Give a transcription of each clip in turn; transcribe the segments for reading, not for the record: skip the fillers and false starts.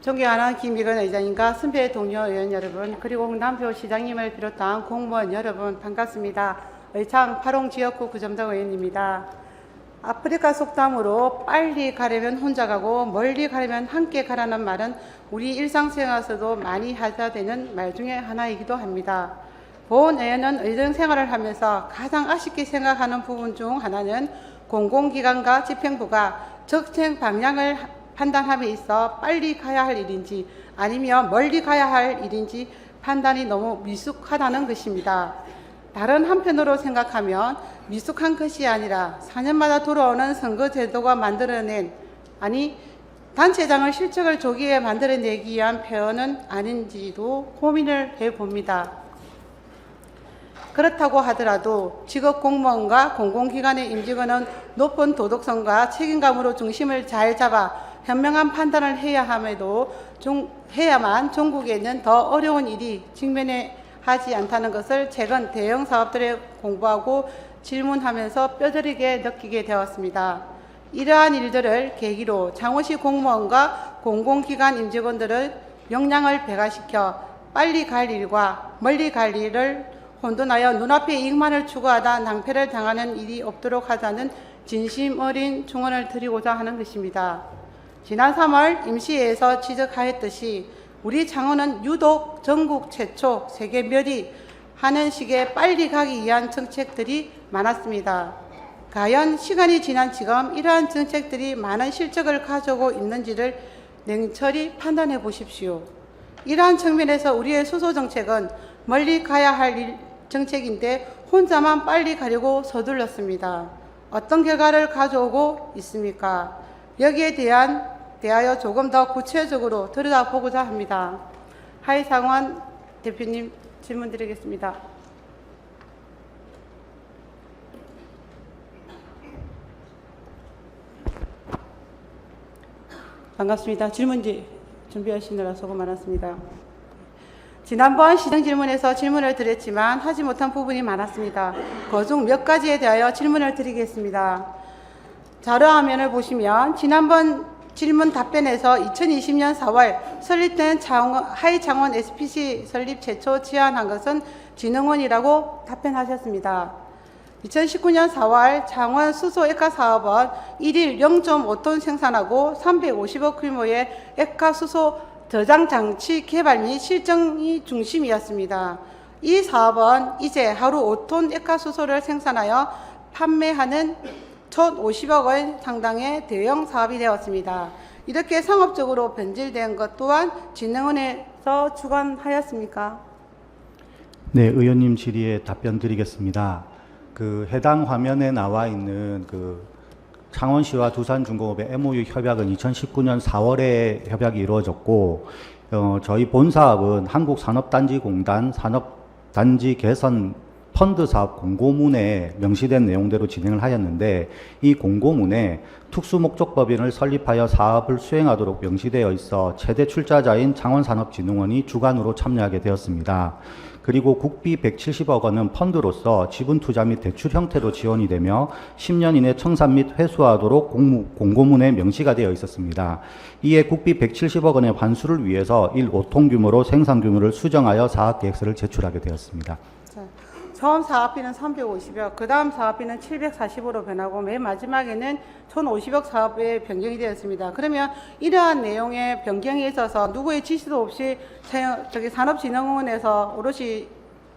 존경하는 김미건 의장님과 선배 동료 의원 여러분, 그리고 홍남표 시장님을 비롯한 공무원 여러분 반갑습니다. 의창 파롱지역구 구점장 의원입니다. 아프리카 속담으로 빨리 가려면 혼자 가고 멀리 가려면 함께 가라는 말은 우리 일상생활에서도 많이 하게 되는 말 중에 하나이기도 합니다. 본 의원은 의정 생활을 하면서 가장 아쉽게 생각하는 부분 중 하나는 공공기관과 집행부가 정책 방향을 판단함에 있어 빨리 가야 할 일인지 아니면 멀리 가야 할 일인지 판단이 너무 미숙하다는 것입니다. 다른 한편으로 생각하면 미숙한 것이 아니라 4년마다 돌아오는 선거제도가 만들어낸 단체장을 실적을 조기에 만들어내기 위한 표현은 아닌지도 고민을 해봅니다. 그렇다고 하더라도 직업 공무원과 공공기관의 임직원은 높은 도덕성과 책임감으로 중심을 잘 잡아 현명한 판단을 해야만 전국에는 더 어려운 일이 직면하지 않다는 것을 최근 대형 사업들에 공부하고 질문하면서 뼈저리게 느끼게 되었습니다. 이러한 일들을 계기로 창원시 공무원과 공공기관 임직원들의 역량을 배가시켜 빨리 갈 일과 멀리 갈 일을 혼돈하여 눈앞의 이익만을 추구하다 낭패를 당하는 일이 없도록 하자는 진심 어린 충원을 드리고자 하는 것입니다. 지난 3월 임시회에서 지적하였듯이 우리 창원은 유독 전국 최초 세계 몇위 하는 식의 빨리 가기 위한 정책들이 많았습니다. 과연 시간이 지난 지금 이러한 정책들이 많은 실적을 가져오고 있는지를 냉철히 판단해 보십시오. 이러한 측면에서 우리의 수소정책은 멀리 가야 할 정책인데 혼자만 빨리 가려고 서둘렀습니다. 어떤 결과를 가져오고 있습니까? 여기에 대하여 조금 더 구체적으로 들여다보고자 합니다. 하이상원 대표님 질문 드리겠습니다. 반갑습니다. 질문지 준비하시느라 수고 많았습니다. 지난번 시정질문에서 질문을 드렸지만 하지 못한 부분이 많았습니다. 그중 몇 가지에 대하여 질문을 드리겠습니다. 자료화면을 보시면 지난번 질문 답변에서 2020년 4월 설립된 하이창원 SPC 설립 최초 제안한 것은 진흥원이라고 답변하셨습니다. 2019년 4월 창원 수소 액화 사업은 1일 0.5톤 생산하고 350억 규모의 액화 수소 저장 장치 개발 및 실정이 중심이었습니다. 이 사업은 이제 하루 5톤 액화 수소를 생산하여 판매하는 1,050억 원 상당의 대형 사업이 되었습니다. 이렇게 상업적으로 변질된 것 또한 진흥원에서 주관하였습니까? 네, 의원님 질의에 답변 드리겠습니다. 해당 화면에 나와 있는 창원시와 두산중공업의 MOU 협약은 2019년 4월에 협약이 이루어졌고, 저희 본 사업은 한국산업단지공단 산업단지 개선 펀드 사업 공고문에 명시된 내용대로 진행을 하였는데, 이 공고문에 특수목적법인을 설립하여 사업을 수행하도록 명시되어 있어 최대 출자자인 창원산업진흥원이 주관으로 참여하게 되었습니다. 그리고 국비 170억 원은 펀드로서 지분 투자 및 대출 형태로 지원이 되며 10년 이내 청산 및 회수하도록 공고문에 명시가 되어 있었습니다. 이에 국비 170억 원의 환수를 위해서 5톤 규모로 생산 규모를 수정하여 사업계획서를 제출하게 되었습니다. 처음 사업비는 350억, 그 다음 사업비는 740으로 변하고 맨 마지막에는 1,050억 사업에 변경이 되었습니다. 그러면 이러한 내용의 변경에 있어서 누구의 지시도 없이 산업진흥원에서 오롯이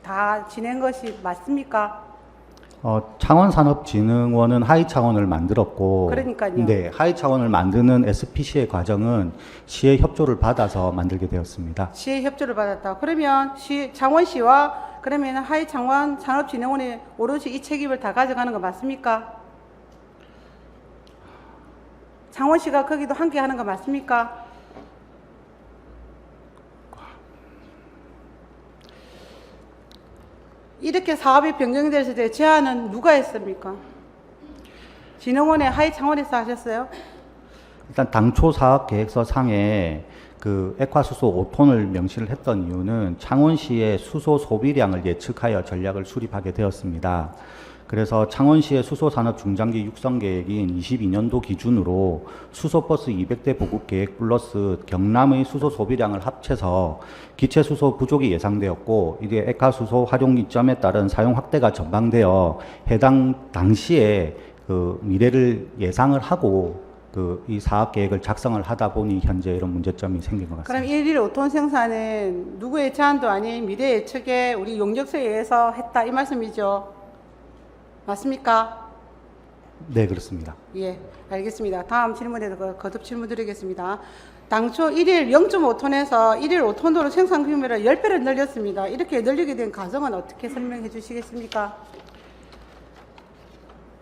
다 진행 것이 맞습니까? 창원산업진흥원은 하이창원을 만들었고, 그러니까요. 네, 하이창원을 만드는 SPC의 과정은 시의 협조를 받아서 만들게 되었습니다. 시의 협조를 받았다. 그러면 창원시와 그러면 하이창원 산업진흥원이 오롯이 이 책임을 다 가져가는 거 맞습니까? 창원시가 거기도 함께 하는 거 맞습니까? 이렇게 사업이 변경이 됐을 때 제안은 누가 했습니까? 진흥원에 하이창원에서 하셨어요? 일단 당초 사업계획서 상에 액화수소 5톤을 명시를 했던 이유는 창원시의 수소 소비량을 예측하여 전략을 수립하게 되었습니다. 그래서 창원시의 수소산업 중장기 육성 계획인 22년도 기준으로 수소버스 200대 보급 계획 플러스 경남의 수소 소비량을 합쳐서 기체 수소 부족이 예상되었고, 이게 액화수소 활용 이점에 따른 사용 확대가 전망되어 해당 당시에 그 미래를 예상을 하고 이 사업 계획을 작성을 하다 보니 현재 이런 문제점이 생긴 것 같습니다. 그럼 1일 5톤 생산은 누구의 제안도 아닌 미래 예측에 우리 용적서에 의해서 했다 이 말씀이죠? 맞습니까? 네, 그렇습니다. 예, 알겠습니다. 다음 질문에도 거듭 질문 드리겠습니다. 당초 1일 0.5톤에서 1일 5톤으로 생산 규모를 10배를 늘렸습니다. 이렇게 늘리게 된 과정은 어떻게 설명해 주시겠습니까?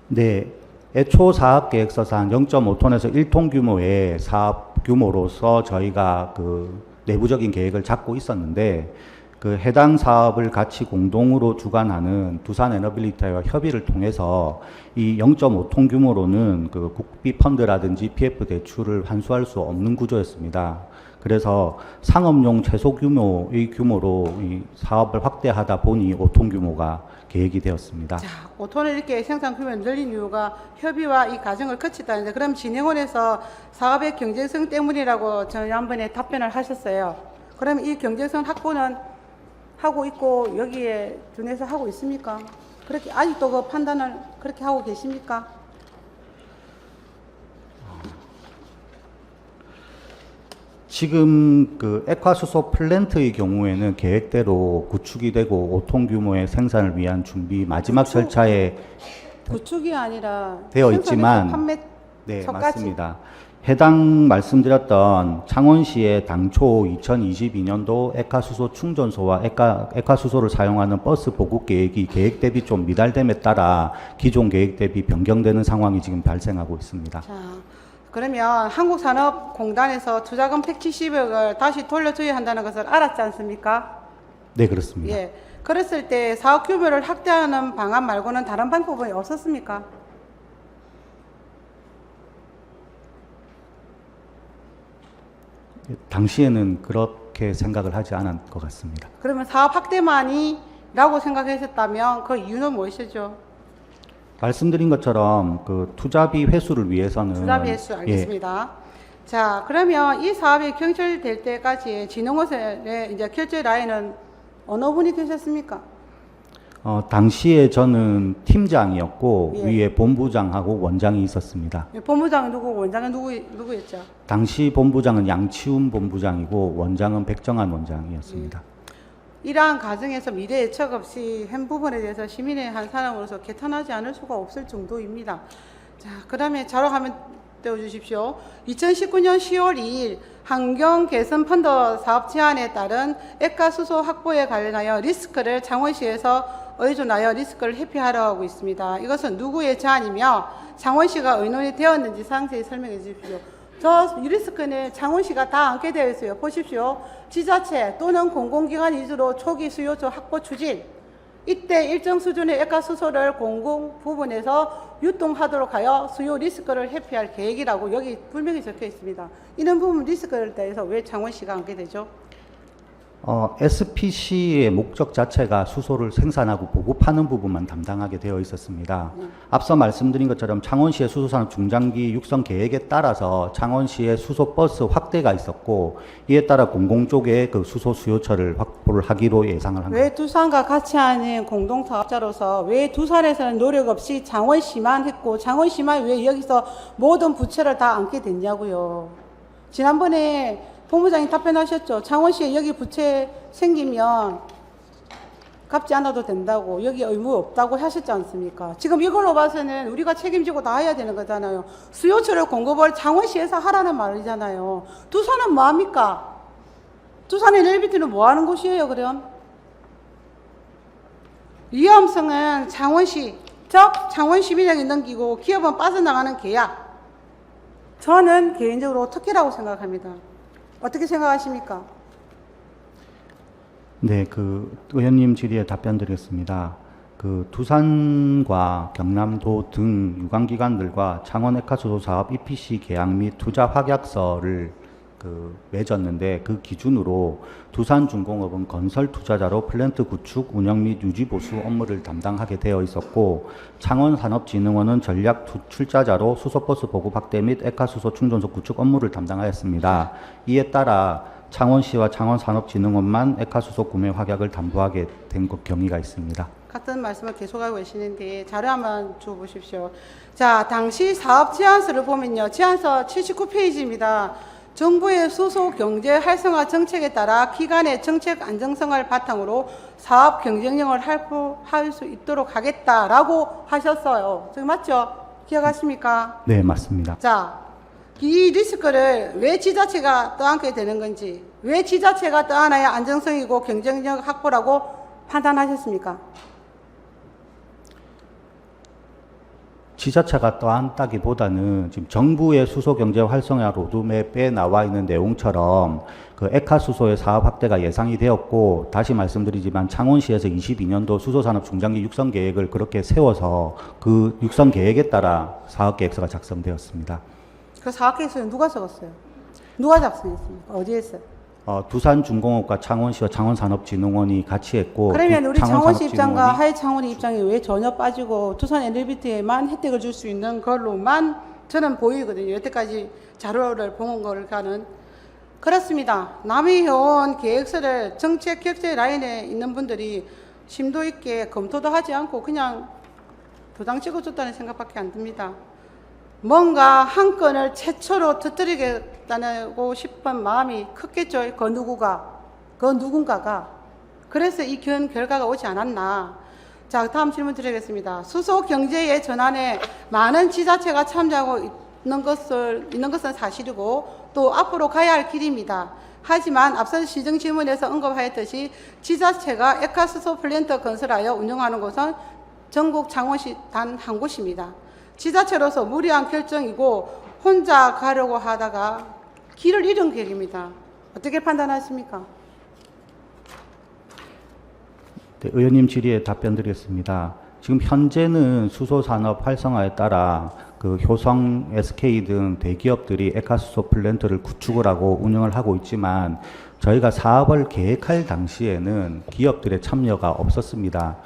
네, 애초 사업 계획서상 0.5톤에서 1톤 규모의 사업 규모로서 저희가 그 내부적인 계획을 잡고 있었는데, 그 해당 사업을 같이 공동으로 주관하는 두산 에너빌리티와 협의를 통해서 이 0.5톤 규모로는 그 국비 펀드라든지 PF 대출을 환수할 수 없는 구조였습니다. 그래서 상업용 최소 규모의 규모로 이 사업을 확대하다 보니 5톤 규모가 계획이 되었습니다. 자, 5톤을 이렇게 생산 규모를 늘린 이유가 협의와 이 과정을 거치다는데, 그럼 진행원에서 사업의 경제성 때문이라고 지난번에 답변을 하셨어요. 그럼 이 경제성 확보는 하고 있고 여기에 준해서 하고 있습니까? 그렇게 아직도 그 판단을 그렇게 하고 계십니까? 지금 그 액화수소 플랜트의 경우에는 계획대로 구축이 되고 5톤 규모의 생산을 위한 준비 마지막 절차에 구축이 아니라 되어 생산해서 있지만, 판매 네, 저까지. 맞습니다. 해당 말씀드렸던 창원시의 당초 2022년도 액화수소 충전소와 액화수소를 사용하는 버스 보급 계획이 계획 대비 좀 미달됨에 따라 기존 계획 대비 변경되는 상황이 지금 발생하고 있습니다. 자, 그러면 한국산업공단에서 투자금 170억을 다시 돌려줘야 한다는 것을 알았지 않습니까? 네, 그렇습니다. 예. 그랬을 때 사업 규모를 확대하는 방안 말고는 다른 방법은 없었습니까? 당시에는 그렇게 생각을 하지 않은 것 같습니다. 그러면 사업 확대만이라고 생각하셨다면 그 이유는 무엇이죠? 말씀드린 것처럼 그 투자비 회수를 위해서는 투자비 횟수 알겠습니다. 자, 그러면 이 사업이 경철될 때까지 진흥원의 이제 결제 라인은 어느 분이 계셨습니까? 당시에 저는 팀장이었고 예. 위에 본부장하고 원장이 있었습니다. 본부장은 누구고 원장은 누구였죠? 당시 본부장은 양치훈 본부장이고 원장은 백정한 원장이었습니다. 이러한 과정에서 미래 예측 없이 한 부분에 대해서 시민의 한 사람으로서 개탄하지 않을 수가 없을 정도입니다. 자, 그다음에 자료 화면 띄워주십시오. 2019년 10월 2일 환경개선펀드 사업 제안에 따른 액화수소 확보에 관련하여 리스크를 창원시에서 의존하여 리스크를 회피하려 하고 있습니다. 이것은 누구의 제안이며 창원시가 의논이 되었는지 상세히 설명해 주십시오. 이 리스크는 창원시가 다 안게 되어 있어요. 보십시오. 지자체 또는 공공기관 위주로 초기 수요처 확보 추진, 이때 일정 수준의 액화수소를 공공 부분에서 유통하도록 하여 수요 리스크를 회피할 계획이라고 여기 분명히 적혀 있습니다. 이런 부분 리스크에 대해서 왜 창원시가 안게 되죠? SPC의 목적 자체가 수소를 생산하고 보급하는 부분만 담당하게 되어 있었습니다. 앞서 말씀드린 것처럼 창원시의 수소산업 중장기 육성 계획에 따라서 창원시의 수소버스 확대가 있었고, 이에 따라 공공 쪽에 그 수소 수요처를 확보를 하기로 예상을 합니다. 왜 두산과 같이 하는 공동사업자로서 왜 두산에서는 노력 없이 창원시만 했고 창원시만 왜 여기서 모든 부채를 다 안게 됐냐고요. 지난번에 본부장이 답변하셨죠. 창원시에 여기 부채 생기면 갚지 않아도 된다고, 여기 의무 없다고 하셨지 않습니까? 지금 이걸로 봐서는 우리가 책임지고 다 해야 되는 거잖아요. 수요처를 공급을 창원시에서 하라는 말이잖아요. 두산은 뭐 합니까? 두산의 렐비티는 뭐 하는 곳이에요, 그럼? 위험성은 창원시, 즉 창원시민에게 넘기고 기업은 빠져나가는 계약. 저는 개인적으로 특혜라고 생각합니다. 어떻게 생각하십니까? 네, 그 의원님 질의에 답변 드리겠습니다. 그 두산과 경남도 등 유관기관들과 창원 액화수소 사업 EPC 계약 및 투자 확약서를 맺었는데 그 기준으로 두산중공업은 건설 투자자로 플랜트 구축, 운영 및 유지 보수 업무를 담당하게 되어 있었고 창원산업진흥원은 전략 출자자로 수소버스 보급 확대 및 액화수소 충전소 구축 업무를 담당하였습니다. 이에 따라 창원시와 창원산업진흥원만 액화수소 구매 확약을 담보하게 된 경위가 있습니다. 같은 말씀을 계속하고 계시는데 자료 한번 줘보십시오. 자, 당시 사업 제안서를 보면요. 제안서 79페이지입니다. 정부의 수소 경제 활성화 정책에 따라 기간의 정책 안정성을 바탕으로 사업 경쟁력을 할 수 있도록 하겠다라고 하셨어요. 저기 맞죠? 기억하십니까? 네, 맞습니다. 자, 이 리스크를 왜 지자체가 떠안게 되는 건지, 왜 지자체가 떠안아야 안정성이고 경쟁력 확보라고 판단하셨습니까? 지자체가 떠안다기보다는 지금 정부의 수소경제 활성화 로드맵에 나와 있는 내용처럼 그 액화수소의 사업 확대가 예상이 되었고, 다시 말씀드리지만 창원시에서 22년도 수소산업 중장기 육성 계획을 그렇게 세워서 그 육성 계획에 따라 사업 계획서가 작성되었습니다. 그 사업 계획서는 누가 적었어요? 누가 작성했습니까? 어디에 했어요? 두산중공업과 창원시와 창원산업진흥원이 같이 했고, 그러면 우리 창원시 입장과 창원산업진흥원이 하이창원의 입장이 왜 전혀 빠지고 두산 에너비트에만 혜택을 줄 수 있는 걸로만 저는 보이거든요. 여태까지 자료를 본 걸 가는. 그렇습니다. 남이해온 계획서를 정책 격제 라인에 있는 분들이 심도 있게 검토도 하지 않고 그냥 도장 찍어줬다는 생각밖에 안 듭니다. 뭔가 한 건을 최초로 터뜨리겠다고 싶은 마음이 컸겠죠. 그 누군가가. 그래서 이 결과가 오지 않았나. 자, 다음 질문 드리겠습니다. 수소 경제의 전환에 많은 지자체가 참여하고 있는 것은 사실이고 또 앞으로 가야 할 길입니다. 하지만 앞서 시정 질문에서 언급하였듯이 지자체가 액화수소 플랜트 건설하여 운영하는 곳은 전국 창원시 단 한 곳입니다. 지자체로서 무리한 결정이고 혼자 가려고 하다가 길을 잃은 계획입니다. 어떻게 판단하십니까? 네, 의원님 질의에 답변 드리겠습니다. 지금 현재는 수소산업 활성화에 따라 그 효성, SK 등 대기업들이 액화수소 플랜트를 구축을 하고 운영을 하고 있지만 저희가 사업을 계획할 당시에는 기업들의 참여가 없었습니다.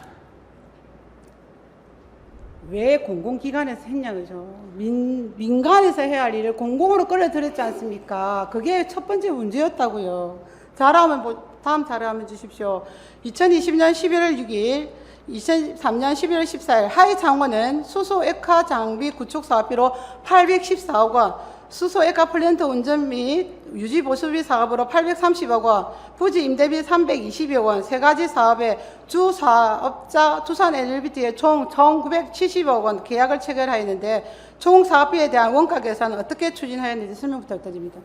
왜 공공기관에서 했냐 그죠? 민간에서 해야 할 일을 공공으로 끌어들였지 않습니까? 그게 첫 번째 문제였다고요. 다음 자료 한번 주십시오. 2020년 11월 6일, 2003년 11월 14일 하이창원은 수소 액화 장비 구축 사업비로 814억 원, 수소 액화 플랜트 운전 및 유지 보수비 사업으로 830억 원, 부지 임대비 322억 원, 세 가지 사업에 주 사업자 두산 에너비티에 총 1,970억 원 계약을 체결하였는데 총 사업비에 대한 원가 계산은 어떻게 추진하였는지 설명 부탁드립니다.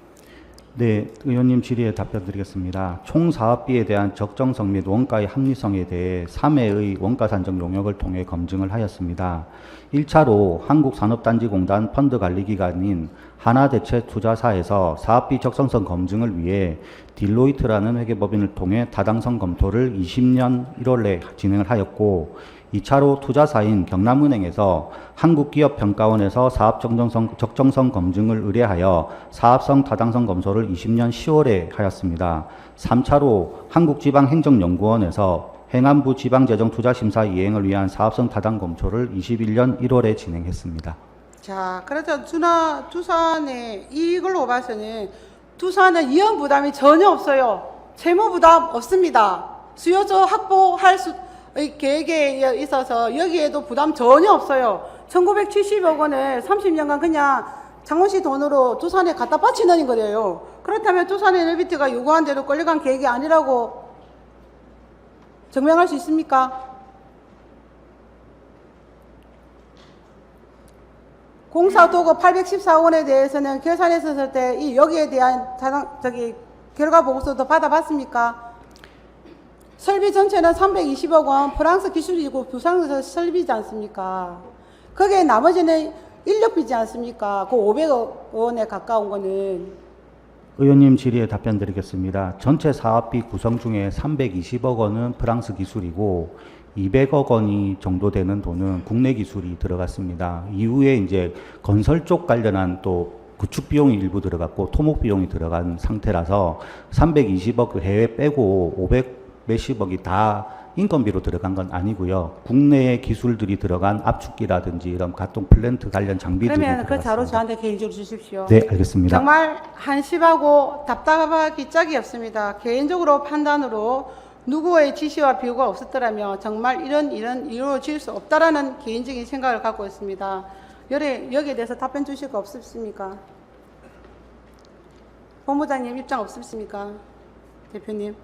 네, 의원님 질의에 답변 드리겠습니다. 총 사업비에 대한 적정성 및 원가의 합리성에 대해 3회의 원가 산정 용역을 통해 검증을 하였습니다. 1차로 한국산업단지공단 펀드관리기관인 하나대체투자사에서 사업비 적성성 검증을 위해 딜로이트라는 회계법인을 통해 타당성 검토를 20년 1월에 진행을 하였고, 2차로 투자사인 경남은행에서 한국기업평가원에서 사업 적정성 검증을 의뢰하여 사업성 타당성 검토를 20년 10월에 하였습니다. 3차로 한국지방행정연구원에서 행안부 지방재정투자심사 이행을 위한 사업성 타당 검토를 21년 1월에 진행했습니다. 자, 그래서 두산에 이걸로 봐서는 두산은 이연 부담이 전혀 없어요. 채무 부담 없습니다. 수요조 확보할 계획에 있어서 여기에도 부담 전혀 없어요. 1970억 원을 30년간 그냥 창원시 돈으로 두산에 갖다 바치는 거예요. 그렇다면 두산 에너비티가 요구한 대로 끌려간 계획이 아니라고 증명할 수 있습니까? 공사도구 814억 원에 대해서는 계산했었을 때 여기에 대한 결과 보고서도 받아봤습니까? 설비 전체는 320억 원 프랑스 기술이고 부산에서 설비지 않습니까? 거기에 나머지는 인력비지 않습니까? 그 500억 원에 가까운 거는. 의원님 질의에 답변 드리겠습니다. 전체 사업비 구성 중에 320억 원은 프랑스 기술이고 200억 원이 정도 되는 돈은 국내 기술이 들어갔습니다. 이후에 이제 건설 쪽 관련한 또 구축 비용이 일부 들어갔고 토목 비용이 들어간 상태라서 320억 해외 빼고 500 몇십억이 다 인건비로 들어간 건 아니고요. 국내의 기술들이 들어간 압축기라든지 이런 가동 플랜트 관련 장비들이 그러면 그 들어갔습니다. 자료 저한테 개인적으로 주십시오. 네, 알겠습니다. 정말 한심하고 답답하기 짝이 없습니다. 개인적으로 판단으로 누구의 지시와 비호가 없었더라면 정말 이런 이루어질 수 없다라는 개인적인 생각을 갖고 있습니다. 여기에 대해서 답변 주실 거 없으십니까? 본부장님 입장 없으십니까? 대표님.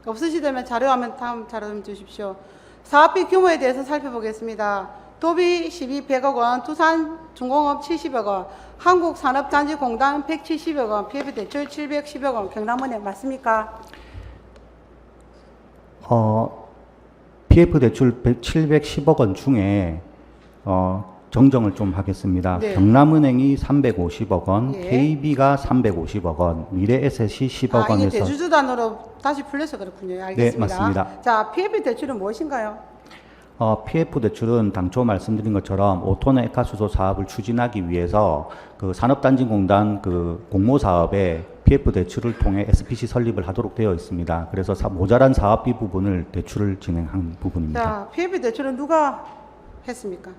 없으시다면 자료화면 다음 자료 좀 주십시오. 사업비 규모에 대해서 살펴보겠습니다. 도비 100억 원, 두산중공업 70억 원, 한국산업단지공단 170억 원, PF대출 710억 원, 경남은행 맞습니까? PF 대출 710억 원 중에 정정을 좀 하겠습니다. 네. 경남은행이 350억 원, 예. KB가 350억 원, 미래에셋이 10억 이게 원에서 대주주단으로 다시 풀려서 그렇군요. 알겠습니다. 네, 맞습니다. 자, PF 대출은 무엇인가요? PF 대출은 당초 말씀드린 것처럼 5톤의 액화수소 사업을 추진하기 위해서 그 산업단지공단 그 공모 사업에 PF 대출을 통해 SPC 설립을 하도록 되어 있습니다. 그래서 모자란 사업비 부분을 대출을 진행한 부분입니다. 자, PF 대출은 누가 했습니까?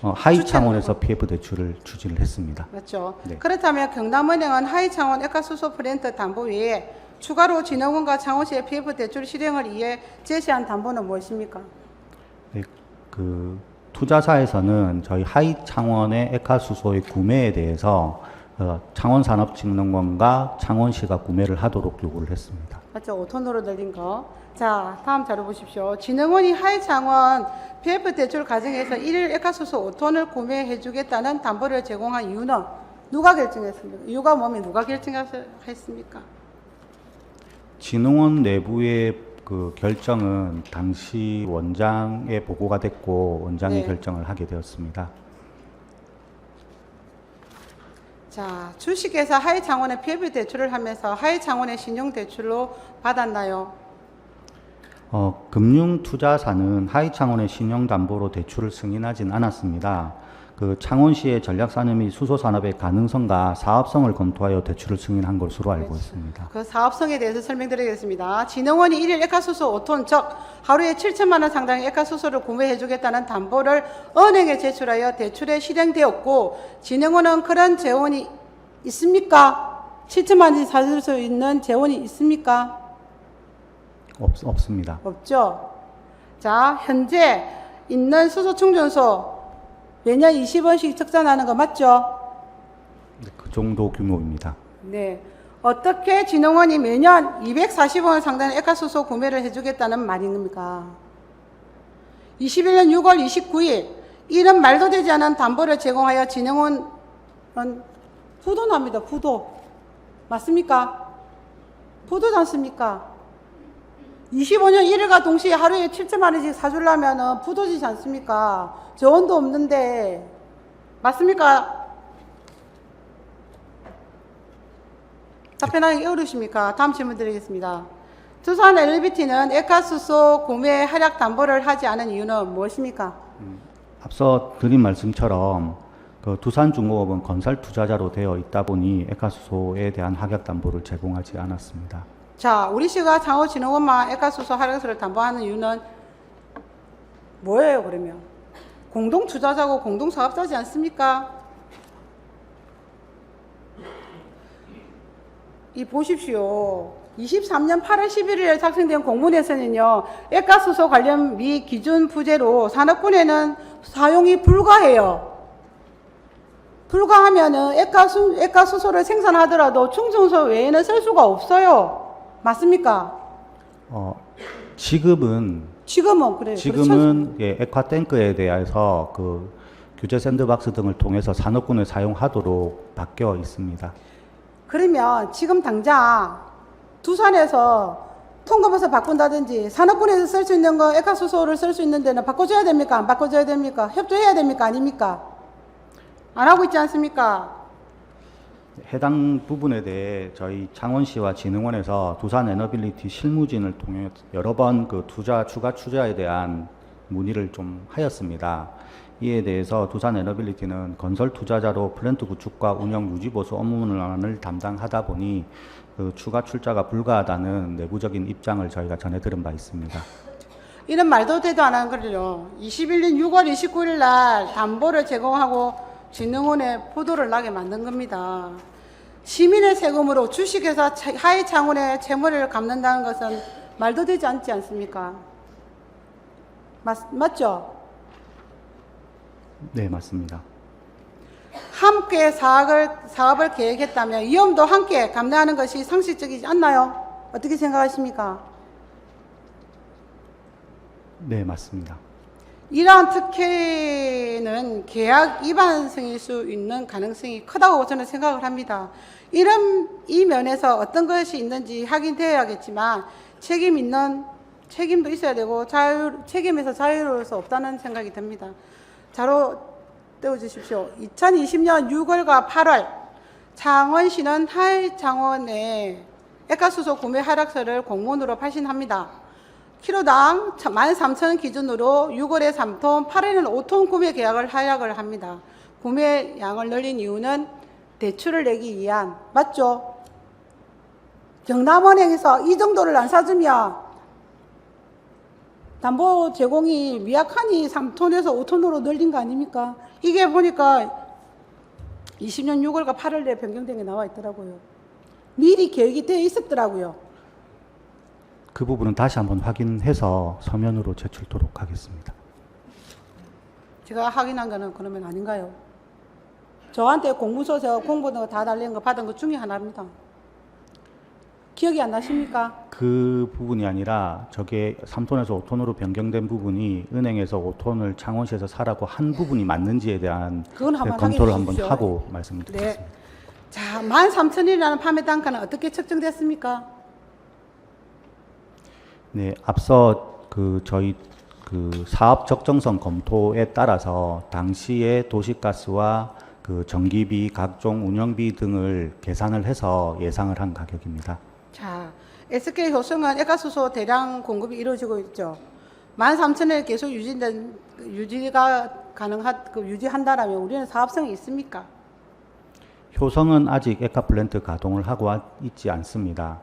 하이 차원에서 PF 대출을 추진을 했습니다. 맞죠? 네. 그렇다면 경남은행은 하이창원 액화수소 플랜트 담보 외에 추가로 진흥원과 창원시의 PF 대출 실행을 위해 제시한 담보는 무엇입니까? 네, 그 투자사에서는 저희 하이 창원의 액화수소의 구매에 대해서 창원산업진흥원과 창원시가 구매를 하도록 요구를 했습니다. 맞죠? 5톤으로 늘린 거. 자, 다음 자료 보십시오. 진흥원이 하이창원 PF 대출 과정에서 1일 액화수소 5톤을 구매해 주겠다는 담보를 제공한 이유는 누가 결정했습니까? 이유가 뭐면 누가 결정했습니까? 진흥원 내부의 그 결정은 당시 원장의 보고가 됐고 원장이 네. 결정을 하게 되었습니다. 자, 주식회사 하이창원의 PF 대출을 하면서 하이창원의 신용대출로 받았나요? 금융투자사는 하이창원의 신용담보로 대출을 승인하진 않았습니다. 그 창원시의 전략산업 및 수소산업의 가능성과 사업성을 검토하여 대출을 승인한 것으로 알고 있습니다. 그 사업성에 대해서 설명드리겠습니다. 진흥원이 1일 액화수소 5톤, 즉 하루에 7천만 원 상당의 액화수소를 구매해 주겠다는 담보를 은행에 제출하여 대출에 실행되었고 진흥원은 그런 재원이 있습니까? 7천만 원이 사줄 수 있는 재원이 있습니까? 없습니다. 없죠. 자, 현재 있는 수소 충전소 매년 20원씩 적산하는 거 맞죠? 네, 그 정도 규모입니다. 네. 어떻게 진흥원이 매년 240원 상당의 액화수소 구매를 해주겠다는 말입니까? 21년 6월 29일 이런 말도 되지 않은 담보를 제공하여 진흥원은 부도납니다. 부도. 맞습니까? 부도지 않습니까? 25년 1일과 동시에 하루에 7천만 원씩 사주려면 부도지지 않습니까? 재원도 없는데. 맞습니까? 답변하기 어려우십니까? 다음 질문 드리겠습니다. 두산 LBT는 액화수소 구매 할약 담보를 하지 않은 이유는 무엇입니까? 앞서 드린 말씀처럼 그 두산중공업은 건설 투자자로 되어 있다 보니 액화수소에 대한 하격 담보를 제공하지 않았습니다. 자, 우리시가 창원진흥원만 액화수소 할약서를 담보하는 이유는 뭐예요, 그러면? 공동투자자고 공동사업자지 않습니까? 이 보십시오. 23년 8월 11일에 작성된 공문에서는요, 액화수소 관련 미 기준 부재로 산업군에는 사용이 불가해요. 불가하면은 액화수소를 생산하더라도 충전소 외에는 쓸 수가 없어요. 맞습니까? 지금은 그래요. 예, 액화탱크에 대해서 그 규제 샌드박스 등을 통해서 산업군에 사용하도록 바뀌어 있습니다. 그러면 지금 당장 두산에서 통금해서 바꾼다든지 산업군에서 쓸 수 있는 거 액화수소를 쓸 수 있는 데는 바꿔줘야 됩니까? 안 바꿔줘야 됩니까? 협조해야 됩니까? 아닙니까? 안 하고 있지 않습니까? 해당 부분에 대해 저희 창원시와 진흥원에서 두산 에너빌리티 실무진을 통해 여러 번 그 추가 투자에 대한 문의를 좀 하였습니다. 이에 대해서 두산에너빌리티는 건설 투자자로 플랜트 구축과 운영 유지 보수 업무를 담당하다 보니 그 추가 출자가 불가하다는 내부적인 입장을 저희가 전해 들은 바 있습니다. 이런 말도 되도 안 하는 거를요. 21년 6월 29일 날 담보를 제공하고 진흥원에 포도를 나게 만든 겁니다. 시민의 세금으로 주식회사 하이 창원의 채무를 갚는다는 것은 말도 되지 않지 않습니까? 맞죠? 네, 맞습니다. 함께 사업을 계획했다면 위험도 함께 감내하는 것이 상식적이지 않나요? 어떻게 생각하십니까? 네, 맞습니다. 이러한 특혜는 계약 위반성일 수 있는 가능성이 크다고 저는 생각을 합니다. 이 면에서 어떤 것이 있는지 확인되어야겠지만 책임도 있어야 되고 책임에서 자유로울 수 없다는 생각이 듭니다. 자료 떼어주십시오. 2020년 6월과 8월 창원시는 하이창원에 액가수소 구매 하락세를 공문으로 발신합니다. 키로당 13,000원 기준으로 6월에 3톤, 8월에는 5톤 구매 계약을 하약을 합니다. 구매량을 늘린 이유는 대출을 내기 위한, 맞죠? 경남은행에서 이 정도를 안 사주면 담보 제공이 미약하니 3톤에서 5톤으로 늘린 거 아닙니까? 이게 보니까 20년 6월과 8월에 변경된 게 나와 있더라고요. 미리 계획이 되어 있었더라고요. 그 부분은 다시 한번 확인해서 서면으로 제출토록 하겠습니다. 제가 확인한 거는 그러면 아닌가요? 저한테 공문서에서 공부된 거 다 달린 거 받은 것 중에 하나입니다. 기억이 안 나십니까? 그 부분이 아니라 저게 3톤에서 5톤으로 변경된 부분이 은행에서 5톤을 창원시에서 사라고 한 부분이 맞는지에 대한 그건 한번 검토를 확인해 한번 주십시오. 하고 말씀드리겠습니다. 네. 자, 13,000원이라는 판매 단가는 어떻게 책정됐습니까? 네, 앞서 저희 사업 적정성 검토에 따라서 당시에 도시가스와 전기비, 각종 운영비 등을 계산을 해서 예상을 한 가격입니다. 자, SK 효성은 액가수소 대량 공급이 이루어지고 있죠. 13,000원에 계속 유지가 유지한다라면 우리는 사업성이 있습니까? 효성은 아직 액화플랜트 가동을 하고 있지 않습니다.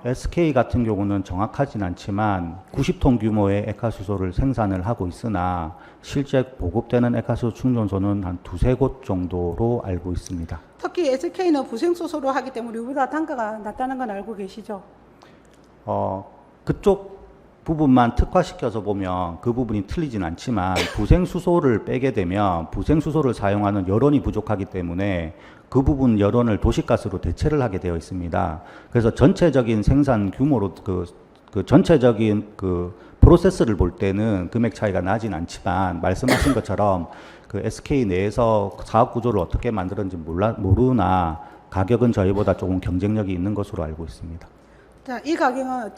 SK 같은 경우는 정확하진 않지만 90톤 규모의 액화수소를 생산을 하고 있으나 실제 보급되는 액화수소 충전소는 한 두세 곳 정도로 알고 있습니다. 특히 SK는 부생수소로 하기 때문에 우리보다 단가가 낮다는 건 알고 계시죠? 그쪽 부분만 특화시켜서 보면 그 부분이 틀리진 않지만 부생수소를 빼게 되면 부생수소를 사용하는 여론이 부족하기 때문에 그 부분 여론을 도시가스로 대체를 하게 되어 있습니다. 그래서 전체적인 생산 규모로 전체적인 프로세스를 볼 때는 금액 차이가 나진 않지만 말씀하신 것처럼 SK 내에서 사업 구조를 어떻게 만들었는지 모르나 가격은 저희보다 조금 경쟁력이 있는 것으로 알고 있습니다. 자, 이 가격은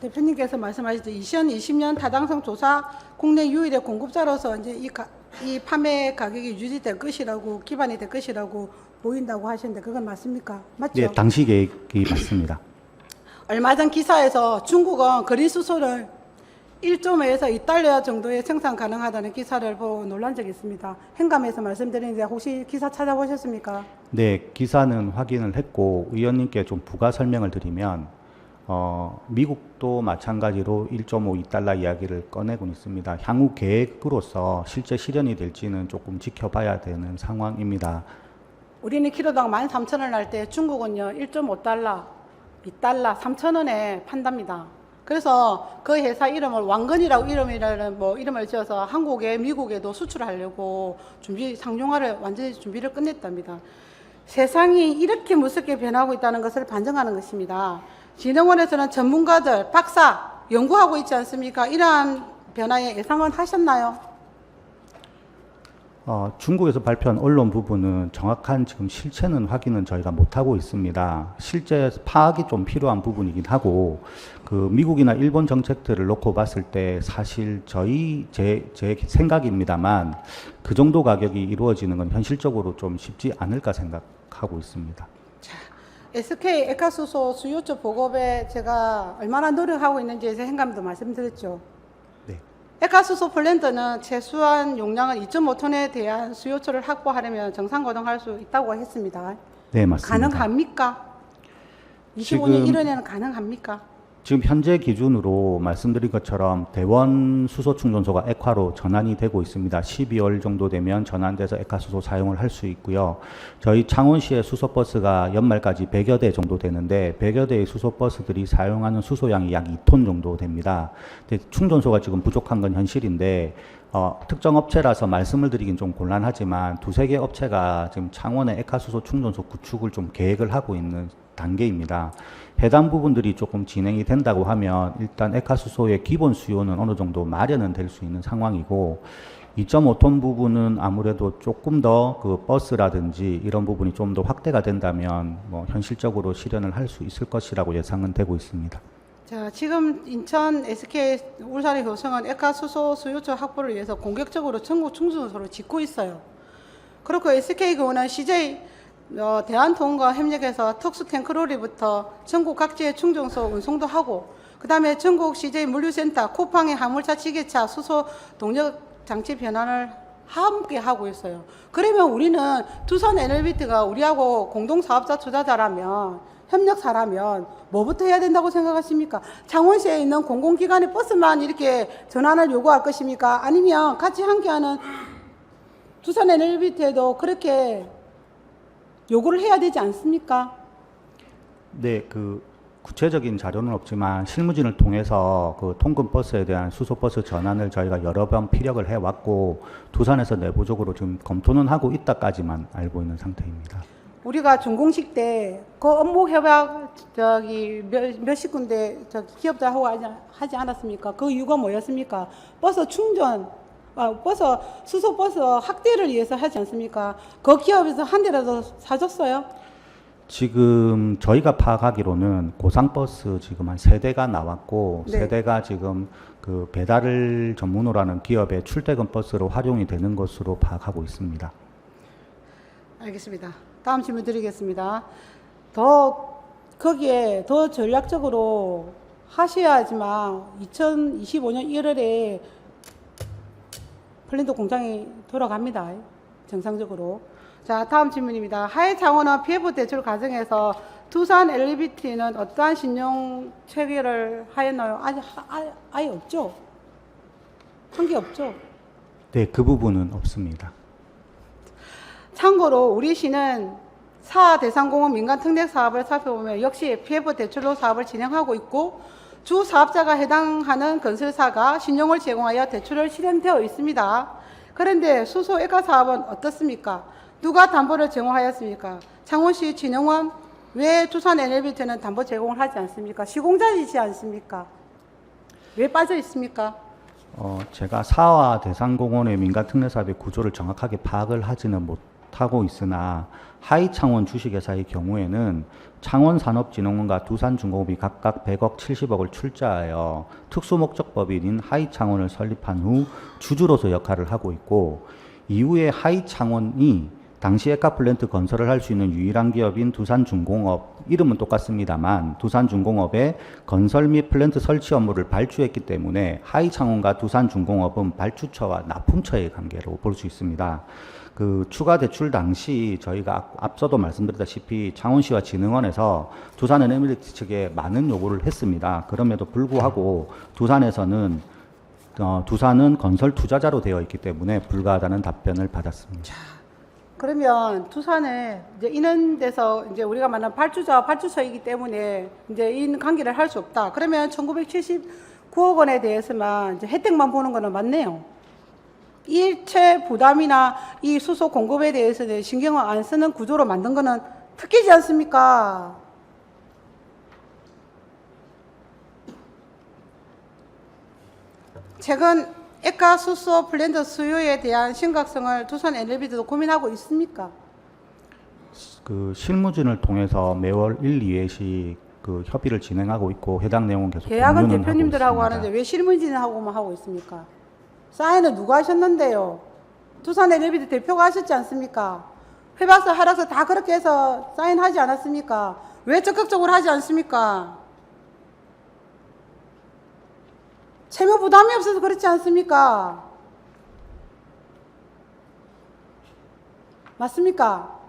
대표님께서 말씀하셨죠. 2020년 타당성 조사 국내 유일의 공급자로서 이제 이 판매 가격이 유지될 것이라고 기반이 될 것이라고 보인다고 하시는데 그건 맞습니까? 맞죠? 네, 당시 계획이 맞습니다. 얼마 전 기사에서 중국은 그린수소를 1.5에서 2달러 정도의 생산 가능하다는 기사를 보고 놀란 적이 있습니다. 행감에서 말씀드리는데 혹시 기사 찾아보셨습니까? 네, 기사는 확인을 했고 의원님께 좀 부가 설명을 드리면 미국도 마찬가지로 1.5, 2달러 이야기를 꺼내고 있습니다. 향후 계획으로서 실제 실현이 될지는 조금 지켜봐야 되는 상황입니다. 우리는 키로당 13,000원 할 때 중국은요 1.5달러, 2달러, 3,000원에 판답니다. 그래서 그 회사 이름을 왕건이라고 이름을 지어서 한국에 미국에도 수출하려고 상용화를 완전히 준비를 끝냈답니다. 세상이 이렇게 무섭게 변하고 있다는 것을 반증하는 것입니다. 진흥원에서는 전문가들, 박사 연구하고 있지 않습니까? 이러한 변화에 예상은 하셨나요? 중국에서 발표한 언론 부분은 정확한 지금 실체는 확인은 저희가 못하고 있습니다. 실제 파악이 좀 필요한 부분이긴 하고 미국이나 일본 정책들을 놓고 봤을 때 사실 제 생각입니다만 그 정도 가격이 이루어지는 건 현실적으로 좀 쉽지 않을까 생각하고 있습니다. 자, SK 액화수소 수요처 보급에 제가 얼마나 노력하고 있는지에 대해서 행감도 말씀드렸죠. 네. 액화수소 플랜트는 최소한 용량은 2.5톤에 대한 수요처를 확보하려면 정상 가동할 수 있다고 했습니다. 네, 맞습니다. 가능합니까? 25년 지금 1년에는 가능합니까? 지금 현재 기준으로 말씀드린 것처럼 대원 수소 충전소가 액화로 전환이 되고 있습니다. 12월 정도 되면 전환돼서 액화 수소 사용을 할 수 있고요. 저희 창원시의 수소버스가 연말까지 100여 대 정도 되는데 100여 대의 수소버스들이 사용하는 수소량이 약 2톤 정도 됩니다. 근데 충전소가 지금 부족한 건 현실인데 특정 업체라서 말씀을 드리긴 좀 곤란하지만 두세 개 업체가 지금 창원의 액화수소 충전소 구축을 좀 계획을 하고 있는 단계입니다. 해당 부분들이 조금 진행이 된다고 하면 일단 액화수소의 기본 수요는 어느 정도 마련은 될 수 있는 상황이고 2.5톤 부분은 아무래도 조금 더 그 버스라든지 이런 부분이 좀 더 확대가 된다면 뭐 현실적으로 실현을 할 수 있을 것이라고 예상은 되고 있습니다. 자, 지금 인천 SK 울산의 효성은 액화수소 수요처 확보를 위해서 공격적으로 전국 충전소를 짓고 있어요. 그렇고 SK그우는 CJ 대한통운과 협력해서 특수 탱크로리부터 전국 각지의 충전소 운송도 하고 그 다음에 전국 CJ 물류센터, 쿠팡의 화물차, 지게차, 수소 동력 장치 변환을 함께 하고 있어요. 그러면 우리는 두산 에너비트가 우리하고 공동사업자 투자자라면 협력사라면 뭐부터 해야 된다고 생각하십니까? 창원시에 있는 공공기관의 버스만 이렇게 전환을 요구할 것입니까? 아니면 같이 함께하는 두산 에너비트에도 그렇게 요구를 해야 되지 않습니까? 네, 그 구체적인 자료는 없지만 실무진을 통해서 그 통근 버스에 대한 수소 버스 전환을 저희가 여러 번 피력을 해왔고 두산에서 내부적으로 지금 검토는 하고 있다까지만 알고 있는 상태입니다. 우리가 준공식 때 그 업무 협약 몇십 군데 기업들하고 하지 않았습니까? 그 이유가 뭐였습니까? 버스 충전, 버스 수소 버스 확대를 위해서 하지 않습니까? 그 기업에서 한 대라도 사줬어요? 지금 저희가 파악하기로는 고상버스 지금 한 3대가 나왔고 네. 3대가 지금 그 배달을 전문으로 하는 기업의 출퇴근 버스로 활용이 되는 것으로 파악하고 있습니다. 알겠습니다. 다음 질문 드리겠습니다. 거기에 더 전략적으로 하셔야지만 2025년 1월에 플랜트 공장이 돌아갑니다. 정상적으로. 자, 다음 질문입니다. 하해 창원은 PF 대출 과정에서 두산 엘리비티는 어떠한 신용 체계를 하였나요? 아예 없죠? 한 게 없죠? 네, 그 부분은 없습니다. 참고로 우리 시는 사 대상공업 민간 특례 사업을 살펴보면 역시 PF 대출로 사업을 진행하고 있고 주 사업자가 해당하는 건설사가 신용을 제공하여 대출을 실행되어 있습니다. 그런데 수소 액화 사업은 어떻습니까? 누가 담보를 제공하였습니까? 창원시 진흥원 왜 두산 에너비트는 담보 제공을 하지 않습니까? 시공자이지 않습니까? 왜 빠져 있습니까? 제가 사와 대상공원의 민간 특례 사업의 구조를 정확하게 파악을 하지는 못하고 있으나 하이창원 주식회사의 경우에는 창원산업진흥원과 두산중공업이 각각 100억, 70억을 출자하여 특수목적법인인 하이창원을 설립한 후 주주로서 역할을 하고 있고 이후에 하이창원이 당시 액화플랜트 건설을 할 수 있는 유일한 기업인 두산중공업, 이름은 똑같습니다만 두산중공업의 건설 및 플랜트 설치 업무를 발주했기 때문에 하이창원과 두산중공업은 발주처와 납품처의 관계로 볼 수 있습니다. 그 추가 대출 당시 저희가 앞서도 말씀드렸다시피 창원시와 진흥원에서 두산에너비티 측에 많은 요구를 했습니다. 그럼에도 불구하고 두산에서는 두산은 건설 투자자로 되어 있기 때문에 불가하다는 답변을 받았습니다. 그러면 두산에 이제 이런 데서 이제 우리가 말하는 발주처이기 때문에 이제 이 관계를 할 수 없다. 그러면 1979억 원에 대해서만 이제 혜택만 보는 거는 맞네요. 일체 부담이나 이 수소 공급에 대해서는 신경을 안 쓰는 구조로 만든 거는 특기지 않습니까? 최근 액화 수소 플랜트 수요에 대한 심각성을 두산 에너비트도 고민하고 있습니까? 그 실무진을 통해서 매월 1, 2회씩 그 협의를 진행하고 있고 해당 내용은 계속 계약은 공유는 대표님들하고 하고 있습니다. 하는데 왜 실무진하고만 하고 있습니까? 사인은 누가 하셨는데요? 두산 에너비트 대표가 하셨지 않습니까? 회박서, 하락서 다 그렇게 해서 사인하지 않았습니까? 왜 적극적으로 하지 않습니까? 채무 부담이 없어서 그렇지 않습니까? 맞습니까?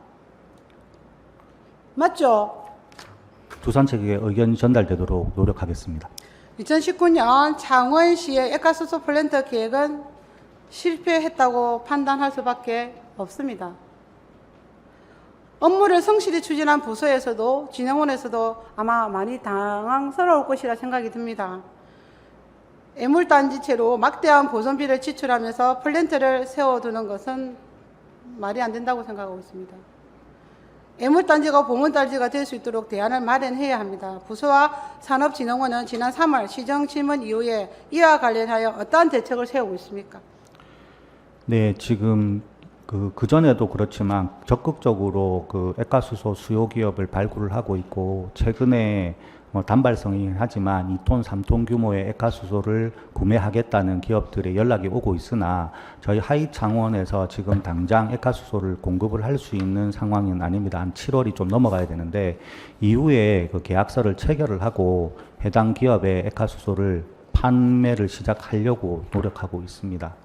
맞죠? 두산 측에 의견이 전달되도록 노력하겠습니다. 2019년 창원시의 액가수소 플랜트 계획은 실패했다고 판단할 수밖에 없습니다. 업무를 성실히 추진한 부서에서도 진흥원에서도 아마 많이 당황스러울 것이라 생각이 듭니다. 애물단지체로 막대한 보존비를 지출하면서 플랜트를 세워두는 것은 말이 안 된다고 생각하고 있습니다. 애물단지가 봉헌단지가 될 수 있도록 대안을 마련해야 합니다. 부서와 산업진흥원은 지난 3월 시정질문 이후에 이와 관련하여 어떠한 대책을 세우고 있습니까? 네, 지금 그 전에도 그렇지만 적극적으로 그 액가수소 수요 기업을 발굴을 하고 있고, 최근에 단발성이긴 하지만 2톤, 3톤 규모의 액가수소를 구매하겠다는 기업들의 연락이 오고 있으나 저희 하이창원에서 지금 당장 액가수소를 공급을 할 수 있는 상황은 아닙니다. 한 7월이 좀 넘어가야 되는데, 이후에 그 계약서를 체결을 하고 해당 기업의 액가수소를 판매를 시작하려고 노력하고 있습니다.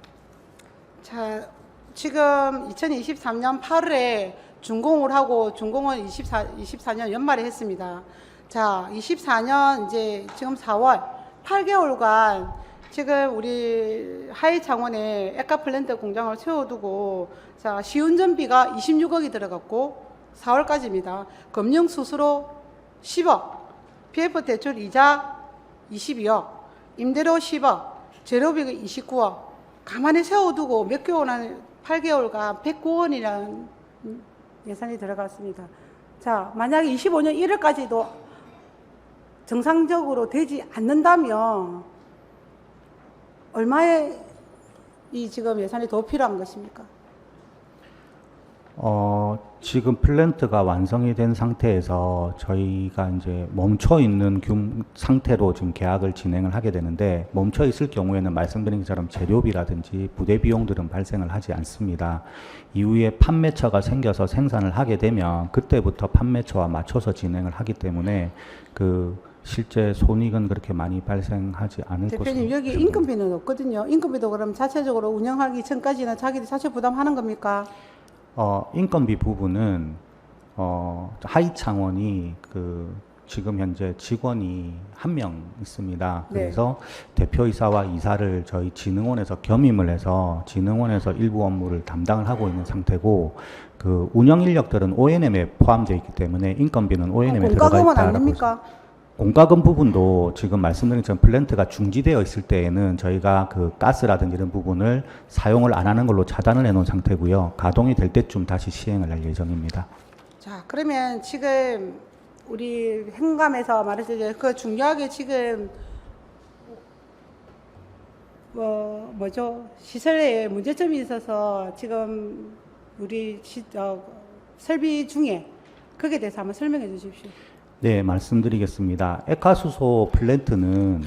자, 지금 2023년 8월에 준공을 하고 준공은 24년 연말에 했습니다. 자, 24년 이제 지금 4월 8개월간 지금 우리 하이창원에 액가플랜트 공장을 세워두고, 자, 시운전비가 26억이 들어갔고 4월까지입니다. 금융 수수료 10억, PF 대출 이자 22억, 임대료 10억, 재료비가 29억. 가만히 세워두고 몇 개월 안 8개월간 109원이라는 예산이 들어갔습니다. 자, 만약에 25년 1월까지도 정상적으로 되지 않는다면 얼마의 이 지금 예산이 더 필요한 것입니까? 지금 플랜트가 완성이 된 상태에서 저희가 이제 멈춰 있는 상태로 지금 계약을 진행을 하게 되는데, 멈춰 있을 경우에는 말씀드린 것처럼 재료비라든지 부대 비용들은 발생을 하지 않습니다. 이후에 판매처가 생겨서 생산을 하게 되면 그때부터 판매처와 맞춰서 진행을 하기 때문에 그 실제 손익은 그렇게 많이 발생하지 않을 것으로. 대표님, 여기 인건비는 없거든요. 인건비도 그럼 자체적으로 운영하기 전까지는 자기들이 자체 부담하는 겁니까? 인건비 부분은 하이창원이 지금 현재 직원이 1명 있습니다. 네. 그래서 대표이사와 이사를 저희 진흥원에서 겸임을 해서 진흥원에서 일부 업무를 담당을 하고 있는 상태고, 그 운영 인력들은 O&M에 포함되어 있기 때문에 인건비는 O&M에 들어가 공과금은 있다라고. 아닙니까? 공과금 부분도 지금 말씀드린 것처럼 플랜트가 중지되어 있을 때에는 저희가 그 가스라든지 이런 부분을 사용을 안 하는 걸로 차단을 해놓은 상태고요. 가동이 될 때쯤 다시 시행을 할 예정입니다. 자, 그러면 지금 우리 행감에서 말했을 그 중요하게 지금 뭐죠? 시설에 문제점이 있어서 지금 우리 설비 중에 거기에 대해서 한번 설명해 주십시오. 네, 말씀드리겠습니다. 액화수소 플랜트는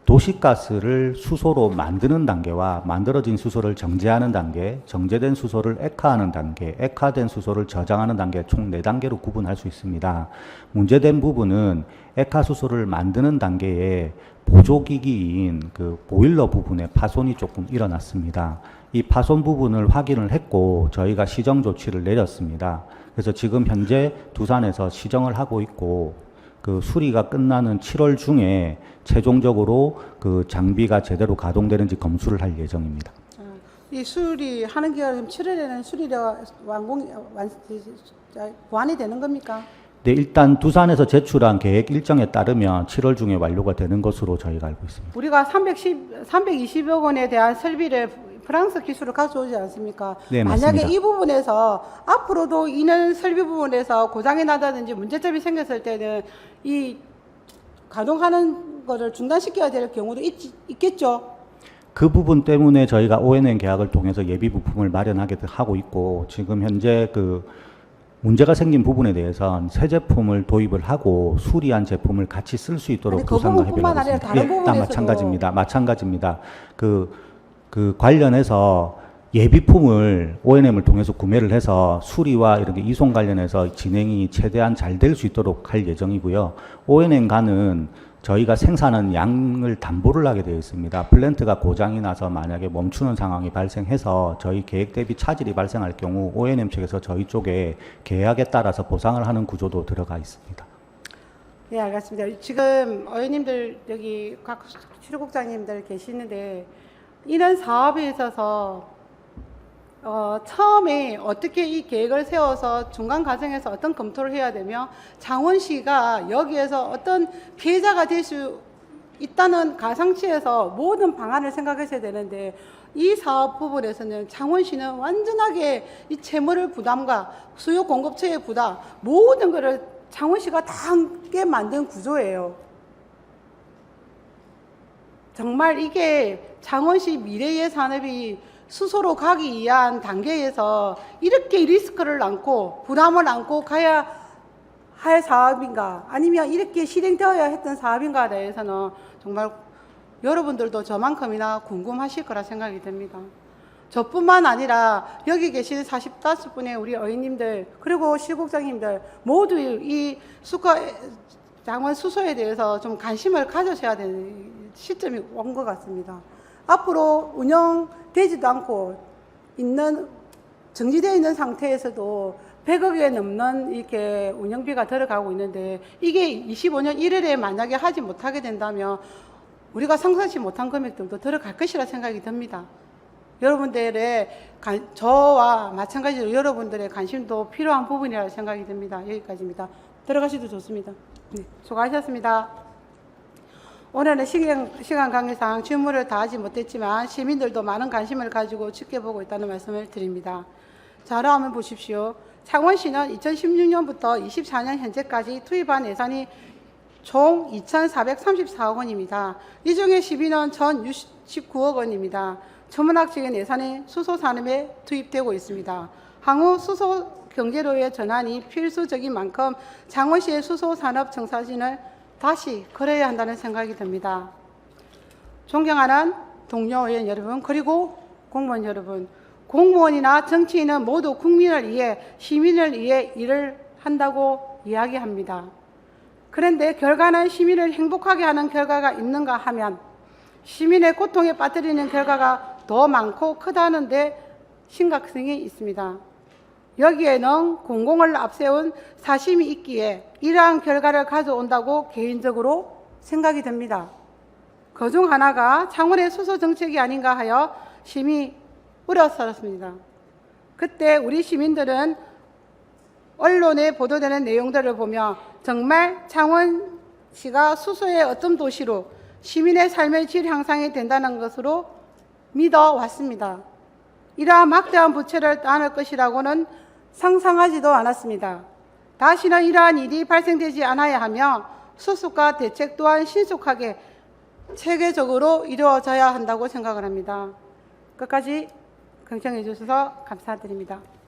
도시가스를 수소로 만드는 단계와 만들어진 수소를 정제하는 단계, 정제된 수소를 액화하는 단계, 액화된 수소를 저장하는 단계 총 4단계로 구분할 수 있습니다. 문제된 부분은 액화수소를 만드는 단계에 보조기기인 그 보일러 부분에 파손이 조금 일어났습니다. 이 파손 부분을 확인을 했고 저희가 시정 조치를 내렸습니다. 그래서 지금 현재 두산에서 시정을 하고 있고, 그 수리가 끝나는 7월 중에 최종적으로 그 장비가 제대로 가동되는지 검수를 할 예정입니다. 이 수리하는 기간 7월에는 수리가 완이 되는 겁니까? 네, 일단 두산에서 제출한 계획 일정에 따르면 7월 중에 완료가 되는 것으로 저희가 알고 있습니다. 우리가 320억 원에 대한 설비를 프랑스 기술을 가져오지 않습니까? 네, 만약에 맞습니다. 이 부분에서 앞으로도 이런 설비 부분에서 고장이 나다든지 문제점이 생겼을 때는 이 가동하는 것을 중단시켜야 될 경우도 있겠죠? 그 부분 때문에 저희가 O&M 계약을 통해서 예비 부품을 마련하게 하고 있고, 지금 현재 그 문제가 생긴 부분에 대해서는 새 제품을 도입을 하고 수리한 제품을 같이 쓸 수 있도록 아니, 그 두산과 부분뿐만 협의를 하고 아니라 있습니다. 다른 부분에서도. 마찬가지입니다. 그 관련해서 예비품을 ONM을 통해서 구매를 해서 수리와 이런 게 이송 관련해서 진행이 최대한 잘 될 수 있도록 할 예정이고요. ONM과는 저희가 생산한 양을 담보를 하게 되어 있습니다. 플랜트가 고장이 나서 만약에 멈추는 상황이 발생해서 저희 계획 대비 차질이 발생할 경우 ONM 측에서 저희 쪽에 계약에 따라서 보상을 하는 구조도 들어가 있습니다. 네, 알겠습니다. 지금 의원님들 여기 각 실국장님들 계시는데 이런 사업에 있어서 처음에 어떻게 이 계획을 세워서 중간 과정에서 어떤 검토를 해야 되며 창원시가 여기에서 어떤 피해자가 될 수 있다는 가상치에서 모든 방안을 생각했어야 되는데 이 사업 부분에서는 창원시는 완전하게 이 채무를 부담과 수요 공급처의 부담 모든 것을 창원시가 다 함께 만든 구조예요. 정말 이게 창원시 미래의 산업이 스스로 가기 위한 단계에서 이렇게 리스크를 안고 부담을 안고 가야 할 사업인가 아니면 이렇게 실행되어야 했던 사업인가에 대해서는 정말 여러분들도 저만큼이나 궁금하실 거라 생각이 듭니다. 저뿐만 아니라 여기 계신 45분의 우리 의원님들 그리고 실국장님들 모두 이 장원 수소에 대해서 좀 관심을 가져셔야 되는 시점이 온 것 같습니다. 앞으로 운영되지도 않고 있는 정지되어 있는 상태에서도 100억에 넘는 이렇게 운영비가 들어가고 있는데 이게 25년 1월에 만약에 하지 못하게 된다면 우리가 상상치 못한 금액들도 들어갈 것이라 생각이 듭니다. 여러분들의 저와 마찬가지로 여러분들의 관심도 필요한 부분이라고 생각이 듭니다. 여기까지입니다. 들어가셔도 좋습니다. 네, 수고하셨습니다. 오늘은 시간 관계상 질문을 다 하지 못했지만 시민들도 많은 관심을 가지고 지켜보고 있다는 말씀을 드립니다. 자료 한번 보십시오. 창원시는 2016년부터 24년 현재까지 투입한 예산이 총 2,434억 원입니다. 이 중에 12년 1,069억 원입니다. 천문학적인 예산이 수소산업에 투입되고 있습니다. 향후 수소 경제로의 전환이 필수적인 만큼 창원시의 수소산업 청사진을 다시 걸어야 한다는 생각이 듭니다. 존경하는 동료 의원 여러분 그리고 공무원 여러분, 공무원이나 정치인은 모두 국민을 위해 시민을 위해 일을 한다고 이야기합니다. 그런데 결과는 시민을 행복하게 하는 결과가 있는가 하면 시민의 고통에 빠뜨리는 결과가 더 많고 크다는 데 심각성이 있습니다. 여기에는 공공을 앞세운 사심이 있기에 이러한 결과를 가져온다고 개인적으로 생각이 듭니다. 그중 하나가 창원의 수소 정책이 아닌가 하여 심히 우려스럽습니다. 그때 우리 시민들은 언론에 보도되는 내용들을 보며 정말 창원시가 수소의 어떤 도시로 시민의 삶의 질 향상이 된다는 것으로 믿어왔습니다. 이러한 막대한 부채를 떠안을 것이라고는 상상하지도 않았습니다. 다시는 이러한 일이 발생되지 않아야 하며 수습과 대책 또한 신속하게 체계적으로 이루어져야 한다고 생각을 합니다. 끝까지 경청해 주셔서 감사드립니다.